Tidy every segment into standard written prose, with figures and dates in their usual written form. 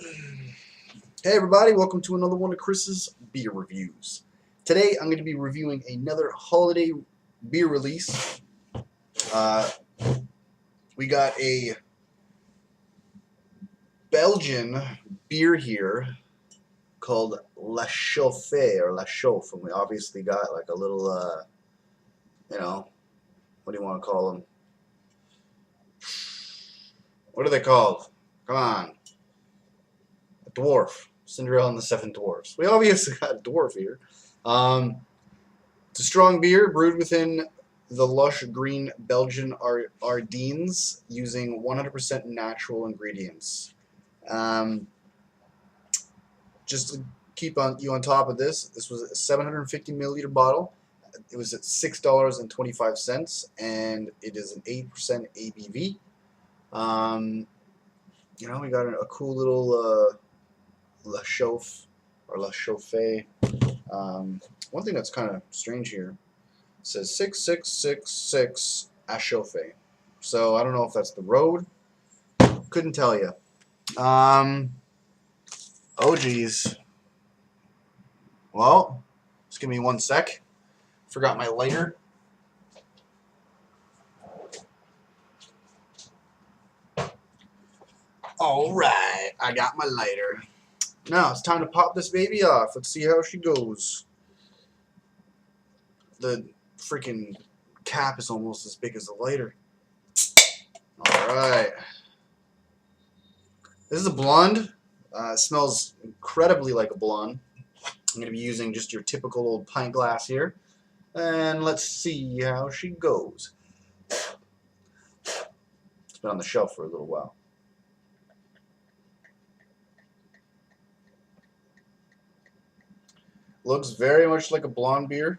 Hey everybody, welcome to another one of Chris's beer reviews. Today I'm going to be reviewing another holiday beer release. Uh, we got a Belgian beer here called La Chouffe or La Chauffe, and we obviously got like a little, what do you want to call them? What are they called? Come on, a dwarf. Cinderella and the Seven Dwarfs. We obviously got a dwarf here. It's a strong beer brewed within the lush green Belgian Ardennes using 100% natural ingredients. Um, just to keep you on top of this was a 750 milliliter bottle. It was at $6.25, and it is an 8% ABV. We got a cool little La Chauffe or La Chauffe. One thing that's kind of strange here, it says 6666 à chauffer. So I don't know if that's the road. Couldn't tell you. Oh geez. Well, just give me one sec. Forgot my lighter. All right, I got my lighter. Now it's time to pop this baby off. Let's see how she goes. The freaking cap is almost as big as the lighter. Alright. This is a blonde. It smells incredibly like a blonde. I'm going to be using just your typical old pint glass here. And let's see how she goes. It's been on the shelf for a little while. Looks very much like a blonde beer.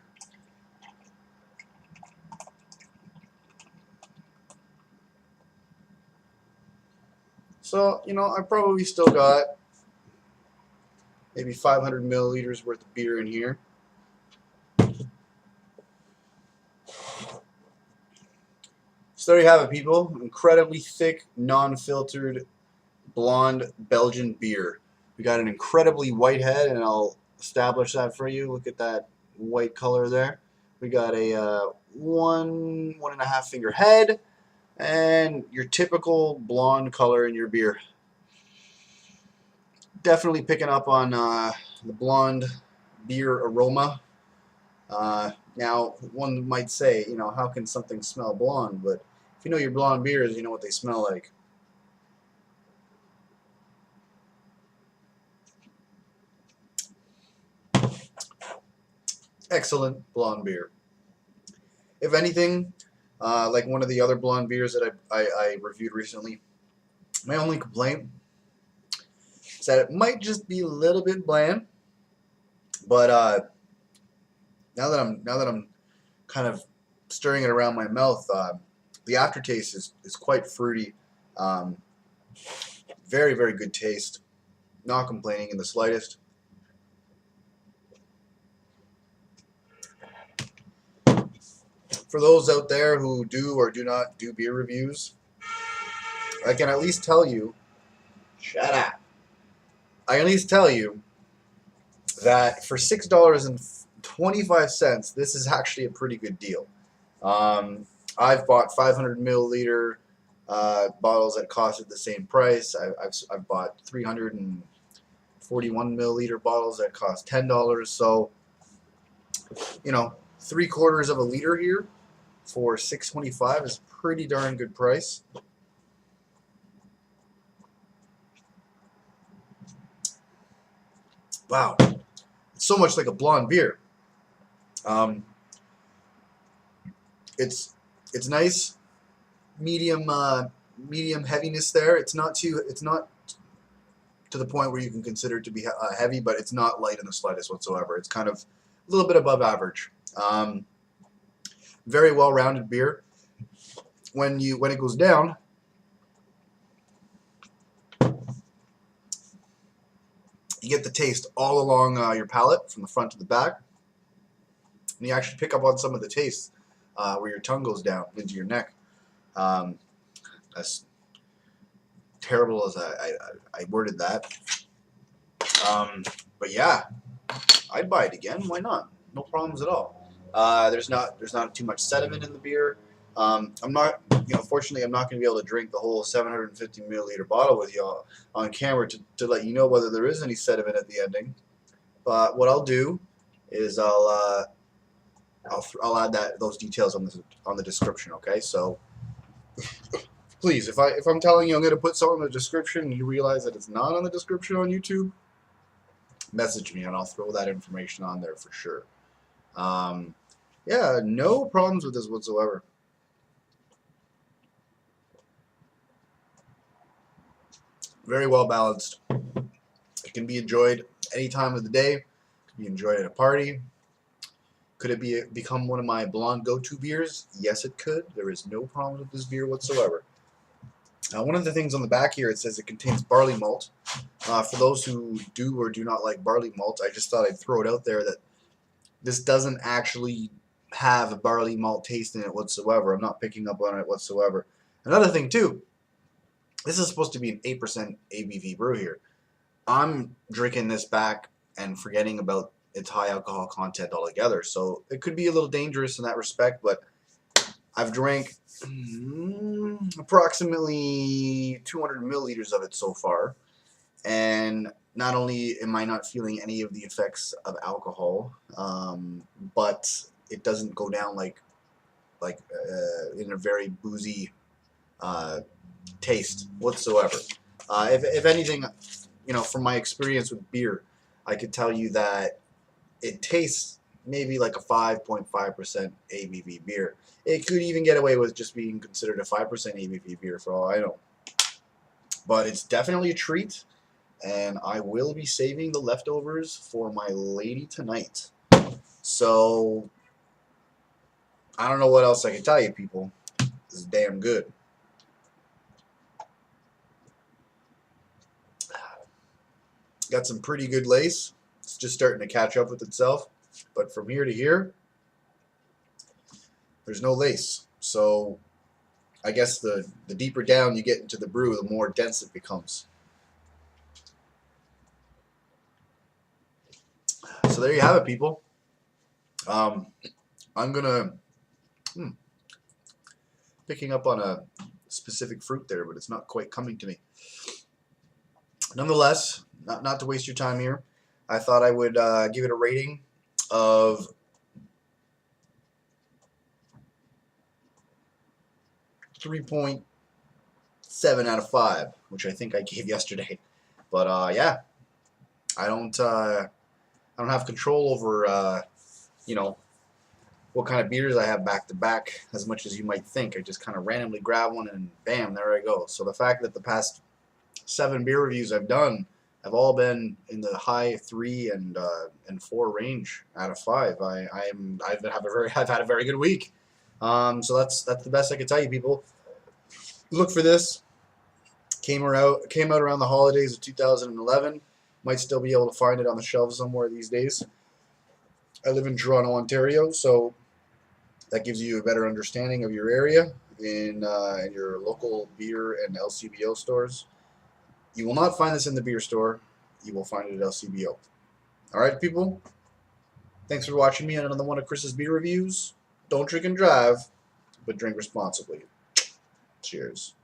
So, I probably still got maybe 500 milliliters worth of beer in here. So there you have it, people. Incredibly thick, non-filtered, blonde Belgian beer. We got an incredibly white head, and I'll establish that for you. Look at that white color there. We got a 1.5 finger head, and your typical blonde color in your beer. Definitely picking up on the blonde beer aroma. Now, one might say, how can something smell blonde? But if you know your blonde beers, you know what they smell like. Excellent blonde beer. If anything, like one of the other blonde beers that I reviewed recently, my only complaint is that it might just be a little bit bland. But now that I'm kind of stirring it around my mouth, the aftertaste is quite fruity. Very, very good taste. Not complaining in the slightest. For those out there who do or do not do beer reviews, I can at least tell you, shut up. I can at least tell you that for $6.25, this is actually a pretty good deal. I've bought 500 milliliter bottles that costed the same price. I've bought 341 milliliter bottles that cost $10. So, 3/4 of a liter here for $6.25 is a pretty darn good price. Wow, it's so much like a blonde beer. It's nice, medium heaviness there. It's not to the point where you can consider it to be heavy, but it's not light in the slightest whatsoever. It's kind of a little bit above average. Very well-rounded beer. When it goes down, you get the taste all along your palate from the front to the back, and you actually pick up on some of the taste where your tongue goes down into your neck. That's terrible as I worded that. But yeah, I'd buy it again. Why not? No problems at all. There's not too much sediment in the beer. I'm not, fortunately, I'm not going to be able to drink the whole 750 milliliter bottle with you on camera to let you know whether there is any sediment at the ending. But what I'll do is I'll add those details on the description. Okay, so please, if I'm telling you I'm going to put something in the description and you realize that it's not on the description on YouTube, message me and I'll throw that information on there for sure. Yeah, no problems with this whatsoever. Very well balanced. It can be enjoyed any time of the day. It can be enjoyed at a party. Could it become one of my blonde go-to beers? Yes, it could. There is no problem with this beer whatsoever. Now, one of the things on the back here, it says it contains barley malt. For those who do or do not like barley malt, I just thought I'd throw it out there that this doesn't actually have a barley malt taste in it whatsoever. I'm not picking up on it whatsoever. Another thing, too, this is supposed to be an 8% ABV brew here. I'm drinking this back and forgetting about its high alcohol content altogether. So it could be a little dangerous in that respect, but I've drank approximately 200 milliliters of it so far. And not only am I not feeling any of the effects of alcohol, but it doesn't go down like in a very boozy taste whatsoever. If anything, from my experience with beer, I could tell you that it tastes maybe like a 5.5% ABV beer. It could even get away with just being considered a 5% ABV beer for all I know. But it's definitely a treat, and I will be saving the leftovers for my lady tonight. So, I don't know what else I can tell you, people. This is damn good. Got some pretty good lace. It's just starting to catch up with itself. But from here to here, there's no lace. So I guess the deeper down you get into the brew, the more dense it becomes. So there you have it, people. I'm going to... picking up on a specific fruit there, but it's not quite coming to me. Nonetheless, not to waste your time here, I thought I would give it a rating of 3.7 out of 5, which I think I gave yesterday. But yeah, I don't have control over what kind of beers I have back to back as much as you might think. I just kind of randomly grab one and bam, there I go. So the fact that the past 7 beer reviews I've done have all been in the high 3 and 4 range out of 5. I've had a very good week. So that's the best I can tell you, people. Look for this. Came out around the holidays of 2011. Might still be able to find it on the shelves somewhere these days. I live in Toronto, Ontario, so that gives you a better understanding of your area in your local beer and LCBO stores. You will not find this in the beer store. You will find it at LCBO. All right, people. Thanks for watching me on another one of Chris's beer reviews. Don't drink and drive, but drink responsibly. Cheers.